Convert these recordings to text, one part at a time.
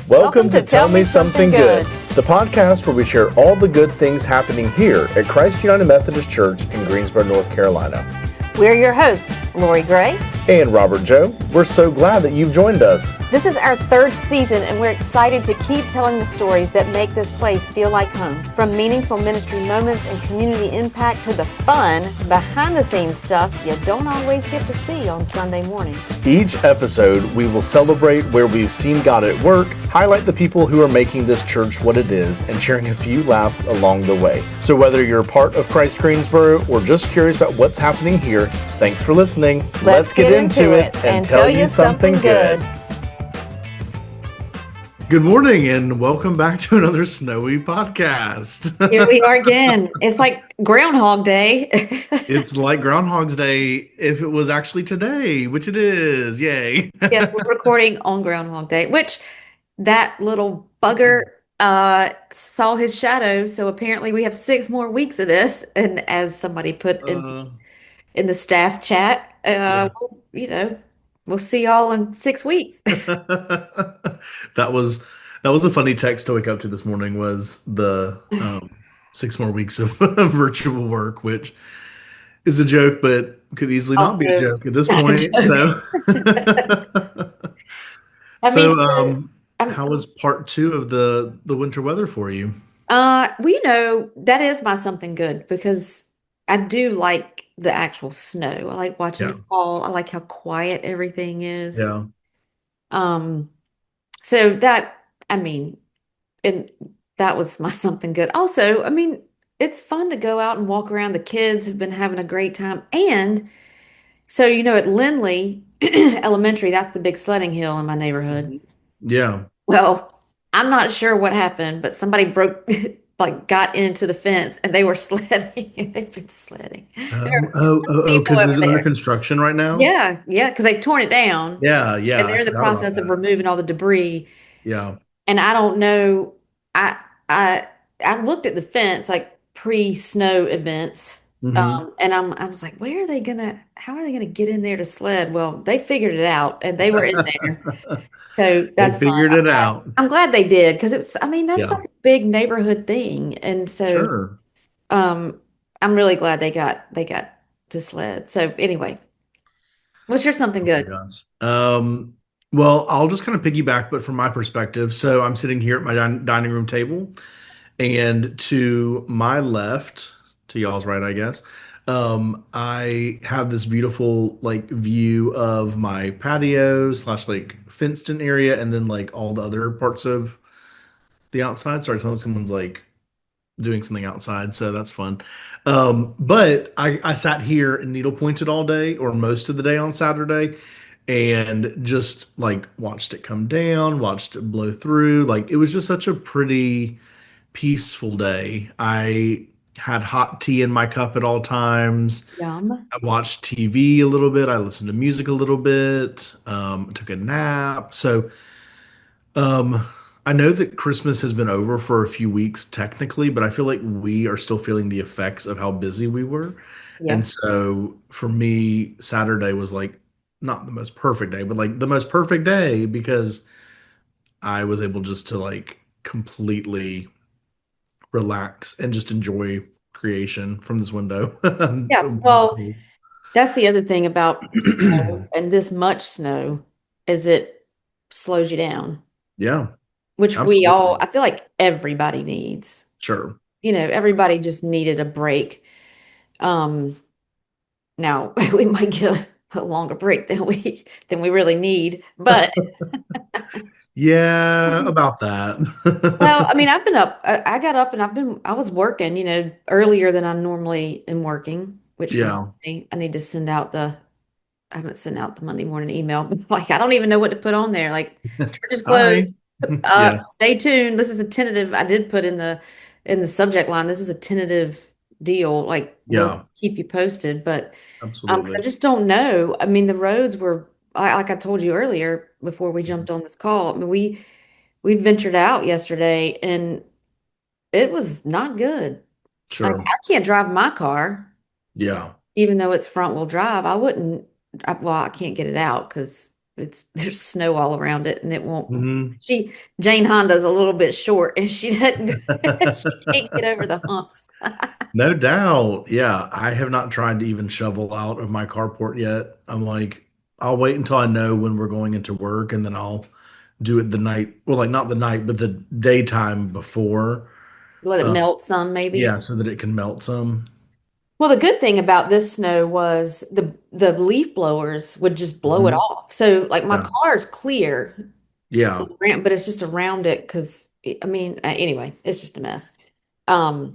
Welcome to Tell Me Something Good, the podcast where we share all the good things happening here at Christ United Methodist Church in Greensboro, North Carolina. We're your hosts, Lori Gray and Robert Joe. We're so glad that you've joined us. This is our third season, and we're excited to keep telling the stories that make this place feel like home. From meaningful ministry moments and community impact to the fun, behind-the-scenes stuff you don't always get to see on Sunday morning. Each episode, we will celebrate where we've seen God at work, highlight the people who are making this church what it is, and sharing a few laughs along the way. So whether you're a part of Christ Greensboro or just curious about what's happening here, thanks for listening. Let's get into it and tell you something good. Good morning and welcome back to another snowy podcast. Here we are again. It's like Groundhog Day. It's like Groundhog's Day if it was actually today, which it is. Yay. Yes, we're recording on Groundhog Day, which that little bugger saw his shadow. So apparently we have 6 more weeks of this. And as somebody put in the staff chat, we'll see y'all in 6 weeks. That was a funny text to wake up to this morning, was the 6 more weeks of virtual work, which is a joke, but could easily not be a joke at this point. How was part 2 of the winter weather for you? That is my something good, because I do like the actual snow. I like watching it fall. I like how quiet everything is. Yeah. So that was my something good. Also, it's fun to go out and walk around. The kids have been having a great time. And so, at Lindley Elementary, that's the big sledding hill in my neighborhood. Yeah. Well, I'm not sure what happened, but somebody got into the fence and they were sledding. They've been sledding. Because it's under construction right now? Yeah, because they've torn it down. Yeah. And they're in the process of removing all the debris. Yeah. And I don't know. I looked at the fence, like pre-snow events. Mm-hmm. And I was like, how are they gonna get in there to sled? Well, they figured it out and they were in there. So that's they figured it out. I'm glad they did, because that's like a big neighborhood thing. And so sure. I'm really glad they got to sled. So anyway, what's your something good? Well, I'll just kind of piggyback, but from my perspective. So I'm sitting here at my dining room table, and to my left, to y'all's right, I guess, I have this beautiful view of my patio / fenced in area, and then all the other parts of the outside. Sorry, someone's doing something outside, so that's fun. But I sat here and needlepointed all day, or most of the day on Saturday, and just watched it come down, watched it blow through. It was just such a pretty, peaceful day. I had hot tea in my cup at all times. Yum. I watched TV a little bit. I listened to music a little bit. Took a nap. So I know that Christmas has been over for a few weeks technically, but I feel like we are still feeling the effects of how busy we were. Yeah. And so for me, Saturday was not the most perfect day, but the most perfect day, because I was able just to completely relax and just enjoy creation from this window. Yeah, well, that's the other thing about snow, and this much snow, is it slows you down. Yeah. Which absolutely. I feel like everybody needs. Sure. Everybody just needed a break. Now we might get a longer break than we really need, but yeah, about that. well, I've been up. I got up and I was working, earlier than I normally am working, which reminds me, I need to send out I haven't sent out the Monday morning email, but I don't even know what to put on there. Church is closed. Stay tuned. This is a tentative. I did put in the subject line, this is a tentative deal. We'll keep you posted, but absolutely. I just don't know. The roads were, like I told you earlier before we jumped on this call. We ventured out yesterday and it was not good. Sure. I can't drive my car. Yeah. Even though it's front wheel drive, I can't get it out because it's there's snow all around it and it won't Hmm. she Jane Honda's a little bit short and she doesn't she can't get over the humps. No doubt. Yeah, I have not tried to even shovel out of my carport yet. I'm like, I'll wait until I know when we're going into work and then I'll do it the night, well, like not the night, but the daytime before. Let it Uh, melt some maybe. yeah, so that it can melt some. Well, the good thing about this snow was the leaf blowers would just blow it Hmm. off. So like my Yeah. car is clear, Yeah. but it's just around it because I mean anyway, it's just a mess. Um,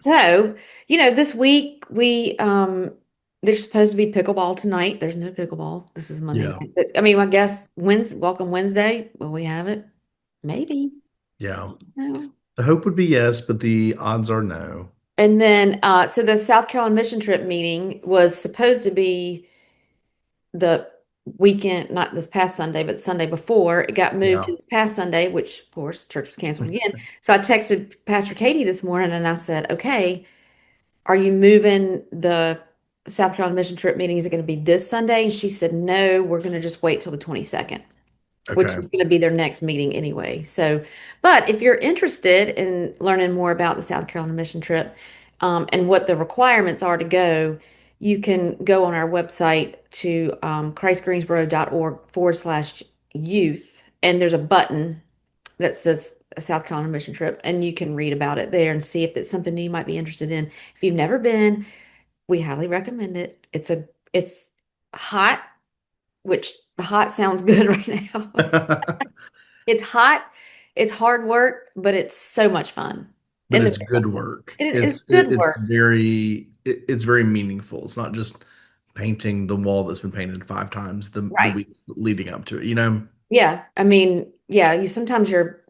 so this week there's supposed to be pickleball tonight. There's no pickleball. This is Monday Yeah. night. I mean, I guess Wednesday, welcome Wednesday. Will we have it? Maybe. Yeah. No. The hope would be yes, but the odds are no. And then so the South Carolina mission trip meeting was supposed to be the weekend, not this past Sunday, but the Sunday before. It got moved Yeah. to this past Sunday, which of course church was canceled again. So I texted Pastor Katie this morning and I said, okay, are you moving the South Carolina mission trip meeting? Is it going to be this Sunday? And she said, no, we're going to just wait till the 22nd, which Okay. was going to be their next meeting anyway. So, but if you're interested in learning more about the South Carolina mission trip and what the requirements are to go, you can go on our website to christgreensboro.org/youth, and there's a button that says a South Carolina mission trip, and you can read about it there and see if it's something you might be interested in. If you've never been, we highly recommend it. It's hot, which hot sounds good right now. It's hot, it's hard work, but it's so much fun. But And it's good work. it's good It's work. it's very meaningful. It's not just painting the wall that's been painted 5 times the Right. week leading up to it, you know? Yeah. I mean, yeah, you sometimes you're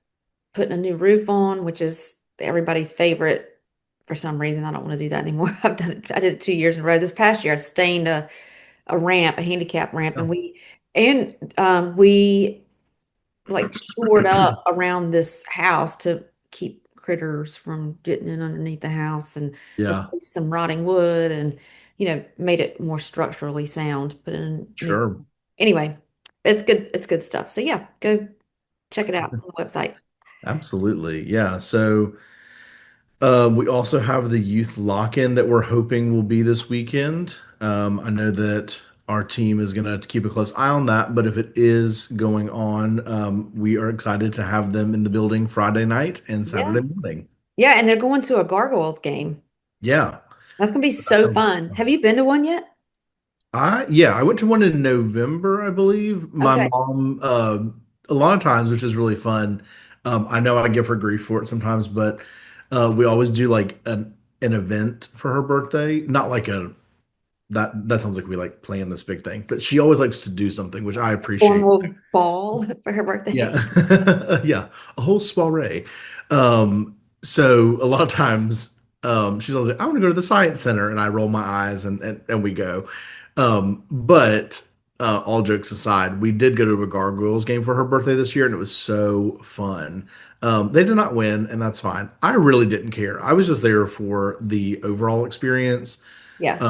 putting a new roof on, which is everybody's favorite for some reason. I don't want to do that anymore. I did it 2 years in a row. This past year I stained a ramp, a handicap ramp, and Yeah. we like shored up around this house to keep critters from getting in underneath the house and Yeah, replaced some rotting wood and made it more structurally sound. Put in new sure. anyway, it's good stuff. So yeah, go check it out on the website. Absolutely. Yeah. So we also have the youth lock-in that we're hoping will be this weekend. I know that our team is going to keep a close eye on that, but if it is going on, we are excited to have them in the building Friday night and Yeah. Saturday morning. Yeah, and they're going to a Gargoyles game. Yeah. That's gonna be So that so sounds fun. Have fun. you been to one yet? I went to one in November, I believe. My Okay. mom, a lot of times, which is really fun. I know I give her grief for it sometimes, but we always do like an event for her birthday. Not like a that sounds like we like plan this big thing, but she always likes to do something, which I appreciate. Formal ball for her birthday. Yeah. Yeah. A whole soiree. So a lot of times, she's always like, I want to go to the science center, and I roll my eyes and we go. But all jokes aside, we did go to a Gargoyles game for her birthday this year, and it was so fun. They did not win, and that's fine. I really didn't care. I was just there for the overall experience. Yeah.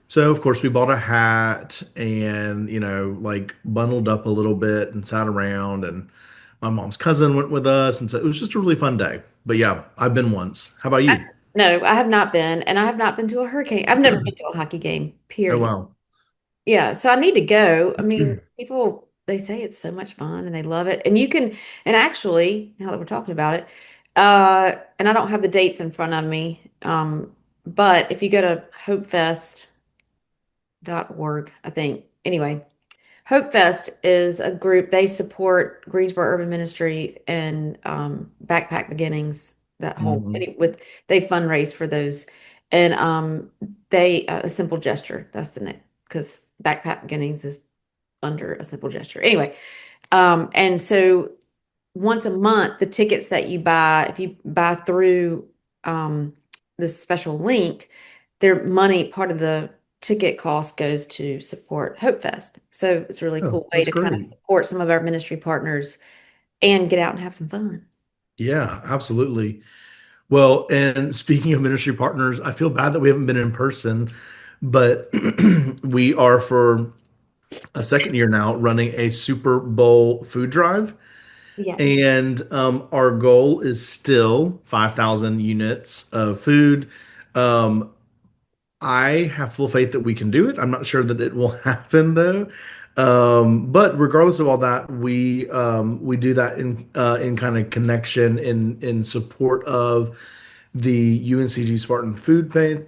So of course we bought a hat and like bundled up a little bit and sat around, and my mom's cousin went with us, and so it was just a really fun day. But yeah, I've been once. How about you? No, I have not been, and I have not been to a hurricane. I've never been to a hockey game, Oh period. wow. Yeah, so I need to go. I mean, people they say it's so much fun and they love it. And you can and actually, now that we're talking about it, and I don't have the dates in front of me, but if you go to hopefest.org, I think. Anyway, Hope Fest is a group, they support Greensboro Urban Ministries and Backpack Beginnings, that whole Mhm. with they fundraise for those. And they a simple gesture, that's the name, because Backpack Beginnings is under a simple gesture. Anyway, and so once a month, the tickets that you buy, if you buy through um, this special link, their money, part of the ticket cost goes to support Hope Fest. So it's a really Oh, cool way that's to kind of great. support some of our ministry partners and get out and have some fun. Yeah, absolutely. Well, and speaking of ministry partners, I feel bad that we haven't been in person, but we are for a second year now running a Super Bowl food drive. Yes. And our goal is still 5,000 units of food. Um, I have full faith that we can do it. I'm not sure that it will happen though. But regardless of all that, we do that in kind of connection in support of the UNCG Spartan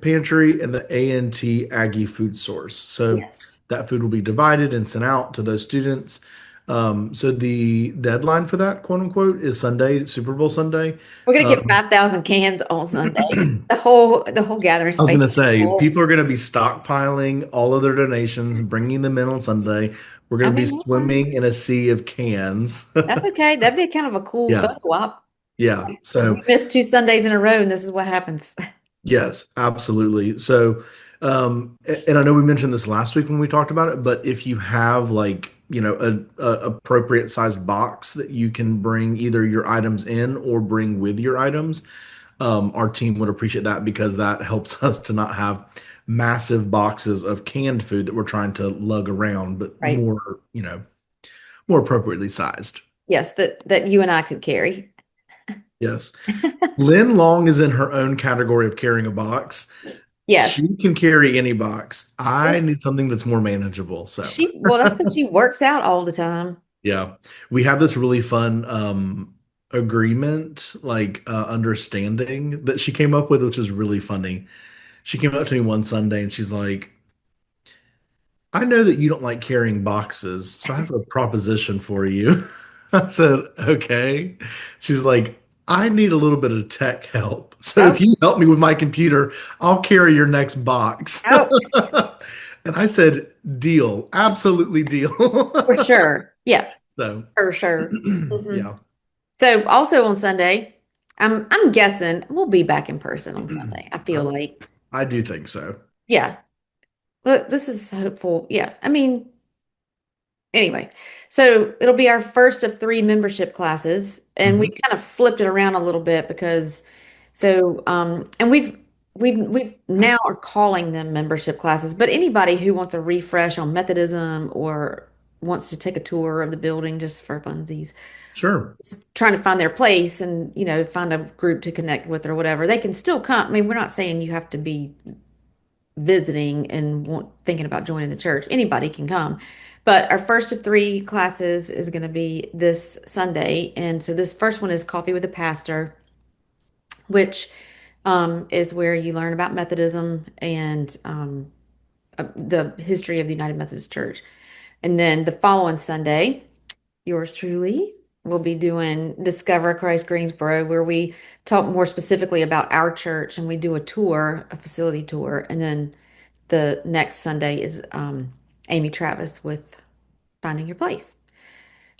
Pantry and the A&T Aggie Food Source. So Yes. that food will be divided and sent out to those students. So the deadline for that, quote unquote, is Sunday, Super Bowl Sunday. We're gonna get Um, 5,000 cans on Sunday. The whole gathering I was space going to is say, full. people are going to be stockpiling all of their donations, bringing them in on Sunday. We're I going to be mean, that's fine. swimming in a sea of cans. That's okay. That'd be kind of a cool Yeah, photo op. yeah. So, We missed 2 Sundays in a row, and this is what happens. yes, absolutely. So, and I know we mentioned this last week when we talked about it, but if you have like, a appropriate sized box that you can bring either your items in or bring with your items, our team would appreciate that because that helps us to not have massive boxes of canned food that we're trying to lug around, but Right. more appropriately sized. Yes, that you and I could carry. Yes. Lynn Long is in her own category of carrying a box. Yes. She can carry any box. I need something that's more manageable. So, Well, that's because she works out all the time. yeah, we have this really fun agreement, like understanding that she came up with, which is really funny. She came up to me one Sunday and she's like, I know that you don't like carrying boxes, so I have a proposition for you. I said, okay. She's like, I need a little bit of tech help. So if Oh, you help me with my computer, I'll carry your next box. oh, And I said, deal, absolutely deal. for sure. Yeah, So, for sure. Mhm. yeah, So also on Sunday, I'm guessing we'll be back in person on Sunday. I feel I, like, I do think so. yeah. Look, this is hopeful. Yeah. I mean, anyway, so it'll be our first of 3 membership classes, and we Mhm. kind of flipped it around a little bit because and we've now are calling them membership classes, but anybody who wants a refresh on Methodism or wants to take a tour of the building just for funsies, Sure. trying to find their place and find a group to connect with or whatever, they can still come. I mean, we're not saying you have to be visiting and thinking about joining the church. Anybody can come. But our first of 3 classes is going to be this Sunday. And so this first one is Coffee with a Pastor, which is where you learn about Methodism and the history of the United Methodist Church. And then the following Sunday, yours truly will be doing Discover Christ Greensboro, where we talk more specifically about our church and we do a tour, a facility tour. And then the next Sunday is Amy Travis with Finding Your Place.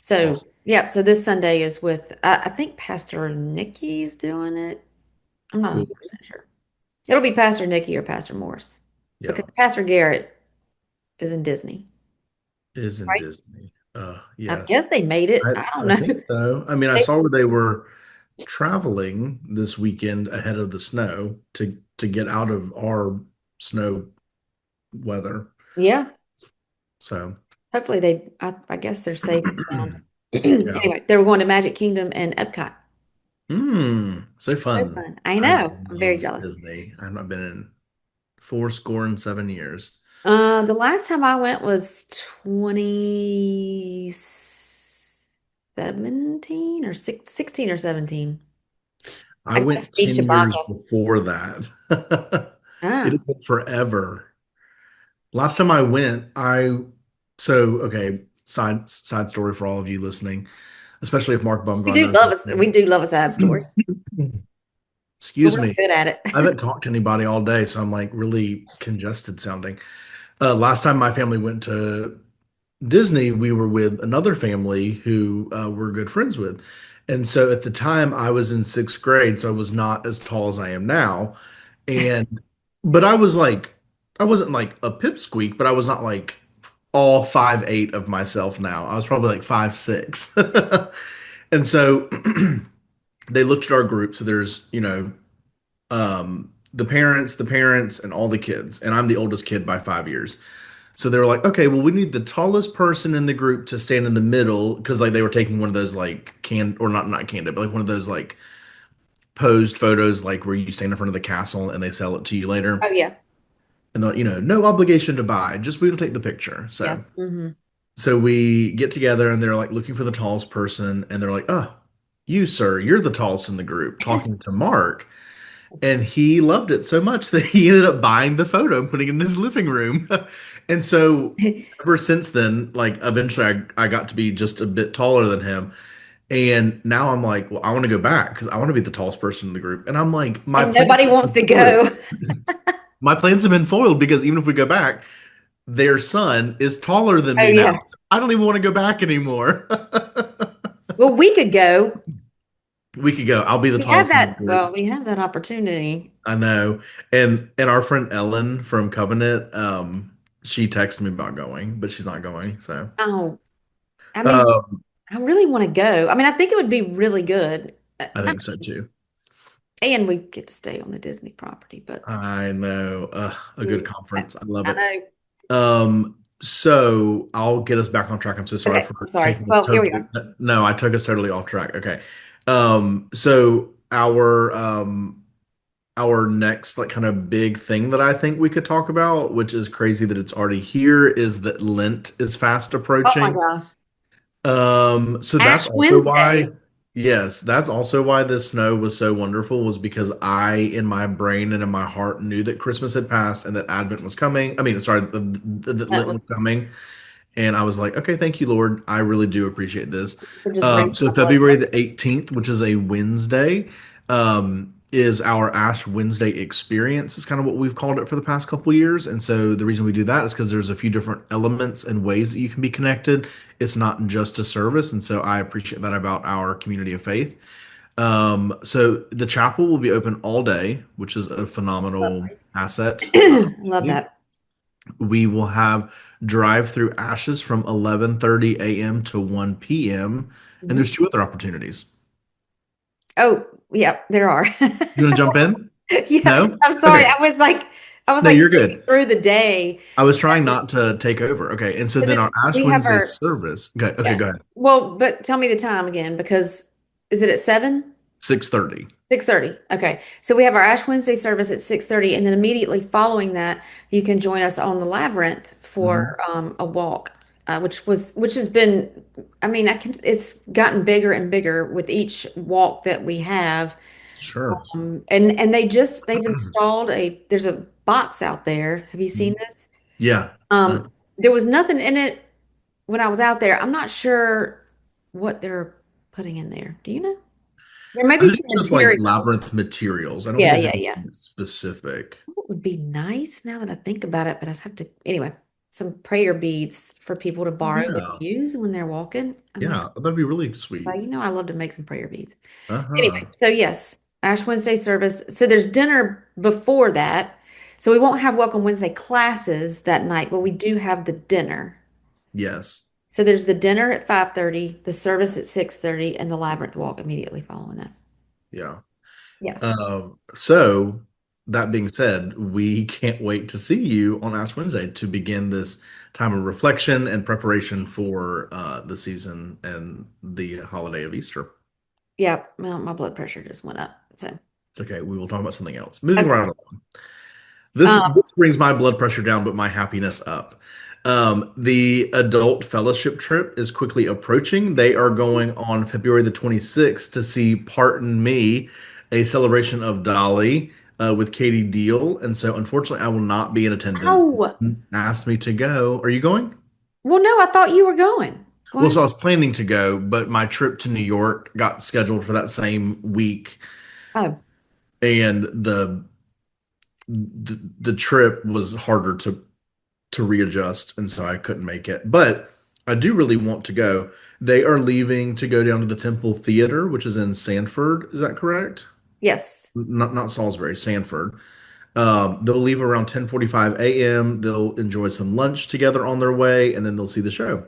So, Awesome. yeah, so this Sunday is with, I think Pastor Nikki's doing it. I'm not Cool. 100% sure. It'll be Pastor Nikki or Pastor Morris because Yeah. Pastor Garrett is in Disney, Is in right? Disney. I Yes. guess they made it. I, I don't I think know. so. I mean, I They- saw where they were traveling this weekend ahead of the snow to get out of our snow weather. yeah, So, hopefully I guess they're safe and sound. yeah. Anyway, they were going to Magic Kingdom and Epcot. So So fun. fun. I I know. I'm very love jealous. Disney. I've not been in 4 score and 7 years. The last time I went was 2017 or 16 or 17. I I got to went see 10 years Chewbacca. before that. It Ah, has been forever. Last time I went, so okay, side story for all of you listening, especially if Mark Bumgarner is we listening. do love a sad story. We're Excuse really me. good at it. I haven't talked to anybody all day, so I'm like really congested sounding. Last time my family went to Disney, we were with another family who we're good friends with. And so at the time, I was in sixth grade, so I was not as tall as I am now. And, but I wasn't like a pipsqueak, but I was not like all 5'8" of myself now. I was probably like 5'6". And so they looked at our group. So there's, the parents, and all the kids. And I'm the oldest kid by 5 years. So they were like, okay, well, we need the tallest person in the group to stand in the middle because like they were taking one of those like can or not candid, but like one of those like posed photos like where you stand in front of the castle and they sell it to you later. Oh yeah. And they're, no obligation to buy, just we will take the picture. Yeah. So we get together and they're like looking for the tallest person and they're like, oh, you, sir, you're the tallest in the group, talking to Mark. And he loved it so much that he ended up buying the photo and putting it in his living room. And so ever since then, like eventually I got to be just a bit taller than him. And now I'm like, well, I want to go back because I want to be the tallest person in the group. And I'm like, And nobody wants to go. My plans have been foiled because even if we go back, their son is taller than Oh me now. yeah. So I don't even want to go back anymore. Well, we could go. We could go. I'll be the We have tallest one in the that. group. Well, we have that opportunity. I know. And our friend Ellen from Covenant, she texted me about going, but she's not going. So Oh, I mean, um, I really want to go. I mean, I think it would be really good. I think so too. And we get to stay on the Disney property, but I know. A good I, conference. I love I it. know. So I'll get us back on track. I'm so sorry Okay, for I'm sorry. taking us Well, here we totally. are. No, I took us totally off track. Okay. So our next like kind of big thing that I think we could talk about, which is crazy that it's already here, is that Lent is fast Oh my approaching. gosh. So that's Ash also why, Wednesday. yes, that's also why this snow was so wonderful, was because I, in my brain and in my heart, knew that Christmas had passed and that Advent was coming. I mean, sorry, that That Lent was was coming. And I was like, okay, thank you, Lord. I really do appreciate this. we're just raising So my blood February pressure. the 18th, which is a Wednesday, is our Ash Wednesday experience, is kind of what we've called it for the past couple years. And so the reason we do that is because there's a few different elements and ways that you can be connected. It's not just a service. And so I appreciate that about our community of faith. So the chapel will be open all day, which is a phenomenal asset. Love that. We will have drive-through ashes from 11:30 a.m. to 1 p.m. And Mhm. there's two other opportunities. Oh, yeah, there are. You want to jump in? Yeah, No? I'm sorry. Okay. I was No, like you're thinking good. through the day. I was trying not to take over. Okay. And so And then then our Ash we have Wednesday our service. Okay, okay, yeah. go ahead. Well, but tell me the time again because is it at 7? 6:30. 6:30. Okay. So we have our Ash Wednesday service at 6:30, and then immediately following that, you can join us on the Labyrinth Mhm. for a walk, which has been, I mean, it's gotten bigger and bigger with each walk that we have. Sure. And they've installed there's a box out there. Have you seen Mhm. this? Yeah. Uh, There was nothing in it when I was out there. I'm not sure what they're putting in there. Do you know? There may I be think some it's just like materials. labyrinth materials. I don't think Yeah, it's yeah, yeah. anything specific. What would be nice now that I think about it, but I'd have to anyway, some prayer beads for people to borrow and Yeah. use when they're walking. I mean, Yeah. That'd be really sweet. well, I love to make some prayer beads. Uh-huh. Anyway, so yes, Ash Wednesday service. So there's dinner before that. So we won't have Welcome Wednesday classes that night, but we do have the dinner. Yes. So there's the dinner at 5:30, the service at 6:30, and the Labyrinth walk immediately following that. Yeah. Yeah. So that being said, we can't wait to see you on Ash Wednesday to begin this time of reflection and preparation for the season and the holiday of Easter. Yeah. Well, my blood pressure just went up. So It's okay. We will talk about something else. Moving okay. right along. This Um, this brings my blood pressure down, but my happiness up. The adult fellowship trip is quickly approaching. They are going on February the 26th to see Pardon Me, a celebration of Dolly with Katie Deal. And so, unfortunately, I will not be in attendance. oh, Asked me to go. Are you going? well, no, I thought you were going. Well, What? so I was planning to go, but my trip to New York got scheduled for that same week, Oh, and the trip was harder to readjust, and so I couldn't make it. But I do really want to go. They are leaving to go down to the Temple Theater, which is in Sanford. Is that correct? yes. Not Salisbury, Sanford. They'll leave around 10:45 a.m. They'll enjoy some lunch together on their way, and then they'll see the show.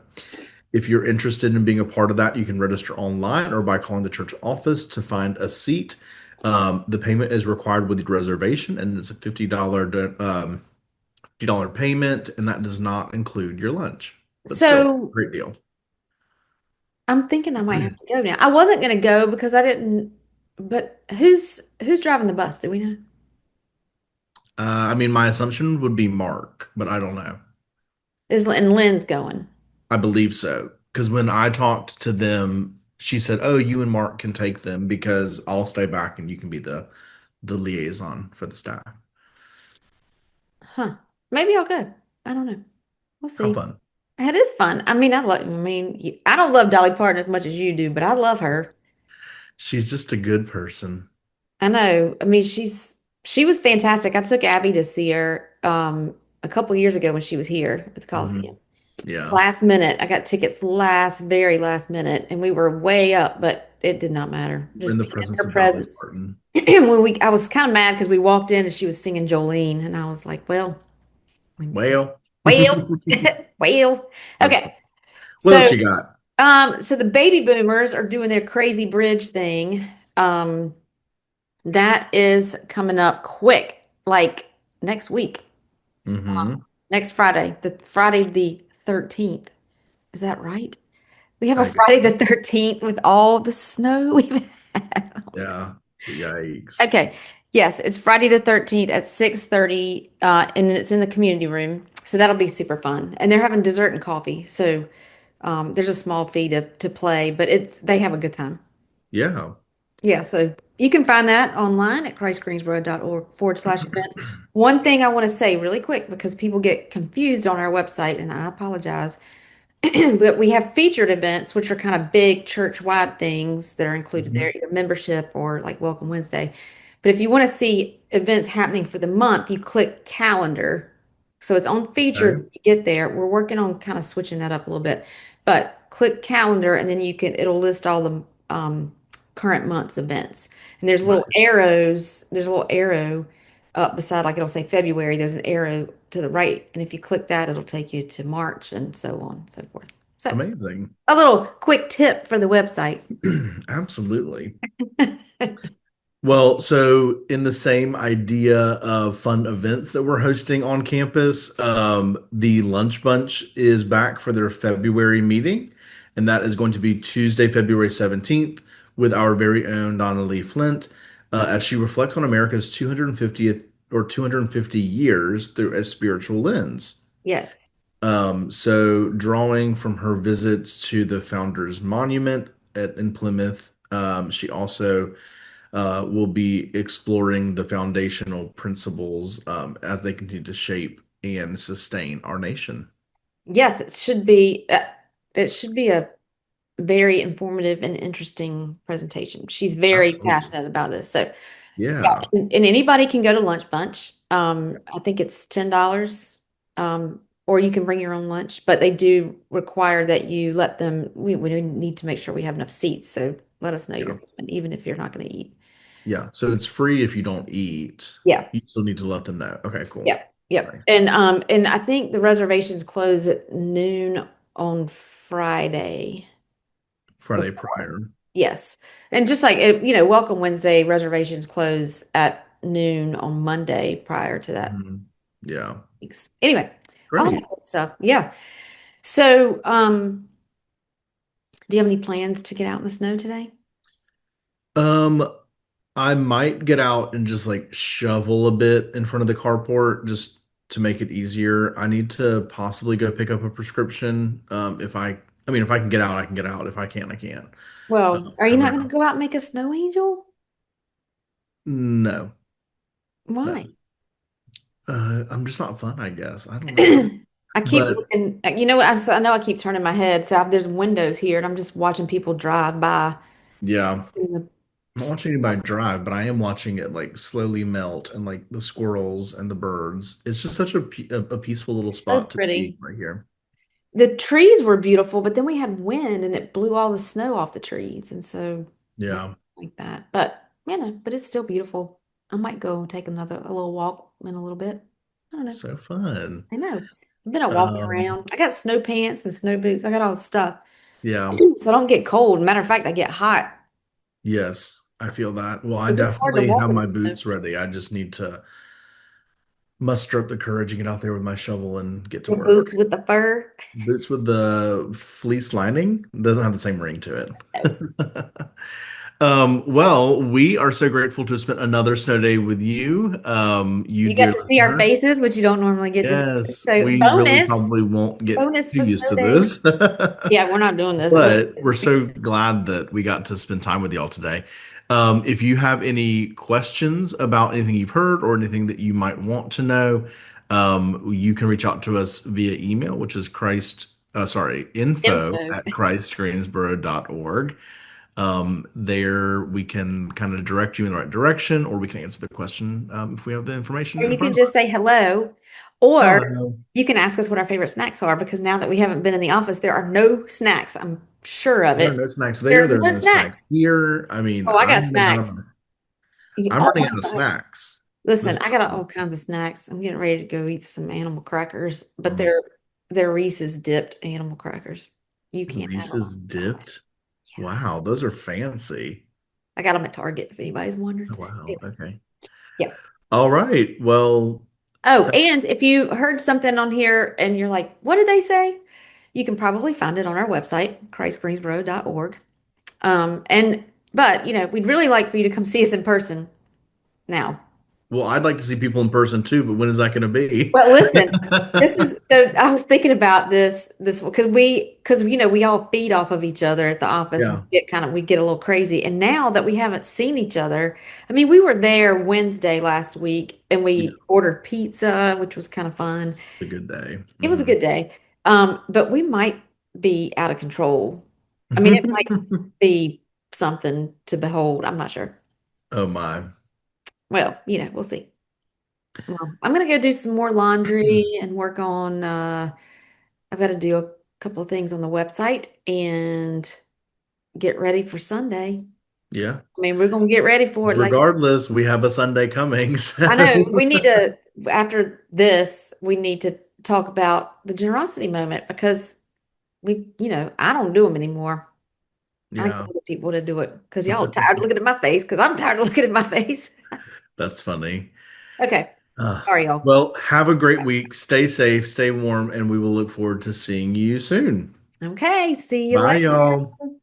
If you're interested in being a part of that, you can register online or by calling the church office to find a seat. The payment is required with the reservation, and it's a $50 $50 payment, and that does not include your lunch. But still, So great deal. I'm thinking I might have to go now. I wasn't going to go because I didn't, but who's driving the bus? Do we know? I mean, my assumption would be Mark, but I don't know. Is and Lynn's going. I believe so. Because when I talked to them, she said, "Oh, you and Mark can take them because I'll stay back and you can be the liaison for the staff." Huh. Maybe I'll go. I don't know. We'll How see. fun. It is fun. I mean, I don't love Dolly Parton as much as you do, but I love her. She's just a good person. I know. I mean, she was fantastic. I took Abby to see her a couple years ago when she was here at the Hmm. Coliseum. Yeah. Last minute. I got tickets very last minute, and we were way up, but it did not matter. In Just the being in presence her of Dolly presence. Parton. I was kind of mad because we walked in and she was singing Jolene, and I was like, we- Well, well, well. that's Okay. what else So, you got? so the baby boomers are doing their crazy bridge thing. Um, that is coming up quick, like next week, Hmm. next Friday, the Friday the 13th. Is that right? We have a I guess. Friday the 13th with all the snow we've had. Yeah. Yikes. Okay. Yes, it's Friday the 13th at 6:30, and it's in the community room. So that'll be super fun. And they're having dessert and coffee. So there's a small fee to play, but they have a good time. Yeah. Yeah, so you can find that online at christgreensboro.org/events. One thing I want to say really quick because people get confused on our website, and I apologize. But we have featured events, which are kind of big church-wide things that are included Hmm. there, either membership or like Welcome Wednesday. But if you want to see events happening for the month, you click calendar. So it's on featured. Okay. When you get there. We're working on kind of switching that up a little bit. But click calendar and then it'll list all the current month's events. And there's little Nice. arrows. There's a little arrow up beside, like it'll say February. There's an arrow to the right. And if you click that, it'll take you to March and so on and so forth. So Amazing. a little quick tip for the website. Absolutely. Well, so in the same idea of fun events that we're hosting on campus, the Lunch Bunch is back for their February meeting, and that is going to be Tuesday, February 17th, with our very own Donna Lee Flint, as she reflects on America's 250th or 250 years through a spiritual lens. Yes. So drawing from her visits to the Founders Monument in Plymouth, she also will be exploring the foundational principles as they continue to shape and sustain our nation. Yes, it should be a very informative and interesting presentation. She's very Absolutely. passionate about this. So yeah, Yeah. and anybody can go to Lunch Bunch. I think it's $10. Or you can bring your own lunch, but they do require that you let them, we need to make sure we have enough seats. So let us know Yeah. you're coming, even if you're not going to eat. Yeah. So it's free if you don't eat. Yeah. You still need to let them know. Okay, cool. Yep. Yep. Nice. And I think the reservations close at noon on Friday. Friday prior. Yes. And just like Welcome Wednesday reservations close at noon on Monday prior to that. Mhm. Yeah. Weeks. Anyway, all that Great. good stuff. Yeah. So, do you have any plans to get out in the snow today? Um, I might get out and just like shovel a bit in front of the carport just to make it easier. I need to possibly go pick up a prescription. I mean, if I can get out, I can get out. If I can't, I can't. Well, are you Have not going to enough. go out and make a snow angel? No, no. Why? I'm just not fun, I guess. I don't know. I keep But looking. You know what? I know I keep turning my head. So there's windows here, and I'm just watching people drive by yeah, in the I'm not watching anybody drive, but I am watching it like slowly melt and like the squirrels and the birds. It's just such a peaceful little so spot to be pretty. right here. The trees were beautiful, but then we had wind and it blew all the snow off the trees. And so I don't Yeah, like that. But it's still beautiful. I might go and take a little walk in a little bit. I don't know. so fun. I know. I've been out walking Um, around. I got snow pants and snow boots. I got all the stuff. yeah. So I don't get cold. Matter of fact, I get hot Yes, I feel that. Well, I because it's hard to definitely walk have in the my snow. boots ready. I just need to Muster up the courage and get out there with my shovel and get to The work. boots with the fur. Boots with the fleece lining doesn't have the same ring to it. Well, we are so grateful to have spent another snow day with you, you You got dear to see our listener. faces, which you don't normally get to do. Yes, So we really bonus, probably won't get bonus too for used snow to day. this. Yeah, we're not doing this. But we're so glad that we got to spend time with y'all today. If you have any questions about anything you've heard or anything that you might want to know, you can reach out to us via email, which is info Info. at christgreensboro.org. There we can kind of direct you in the right direction, or we can answer the question if we have the information Or in you can front of just us. say hello, or Hello. you can ask us what our favorite snacks are because now that we haven't been in the office, there are no snacks. I'm sure of There are it. no snacks There there. are There are no no snacks snacks. here. I mean, Oh, I got snacks. I'm Oh running my out of God. snacks. Listen, This I got all kinds of snacks. I'm getting ready to go eat some animal crackers, but um, they're Reese's dipped animal crackers. You can't have them Reese's outside. dipped. Yeah. Wow, those are fancy. I got them at Target if anybody's Oh, wondering. wow. Anyway, Okay. yeah. All right. Well, Oh, th- and if you heard something on here and you're like, what did they say? You can probably find it on our website, christgreensboro.org. And but we'd really like for you to come see us in person now. well, I'd like to see people in person too, but when is that going to be? Well, listen, this is so I was thinking about this because we all feed off of each other at the office and Yeah. we get a little crazy. And now that we haven't seen each other, I mean, we were there Wednesday last week and Yeah. we ordered pizza, which was kind of fun. It's a good day. It was a good day. But we might be out of control. I mean, it might be something to behold. I'm not sure. Oh my. Well, we'll see. Well, I'm gonna go do some more laundry and work on I've got to do a couple of things on the website and get ready for Sunday. Yeah. I mean, we're gonna get ready for it. Like Regardless, we have a Sunday coming, I know so we need to after this, we need to talk about the generosity moment because I don't do them anymore. I get yeah. other people to do it because y'all are tired of looking at my face because I'm tired of looking at my face. That's funny. Okay. Uh, Sorry, y'all. well, have a great week. Stay safe, stay warm, and we will look forward to seeing you soon. Okay. See you Bye, later. y'all.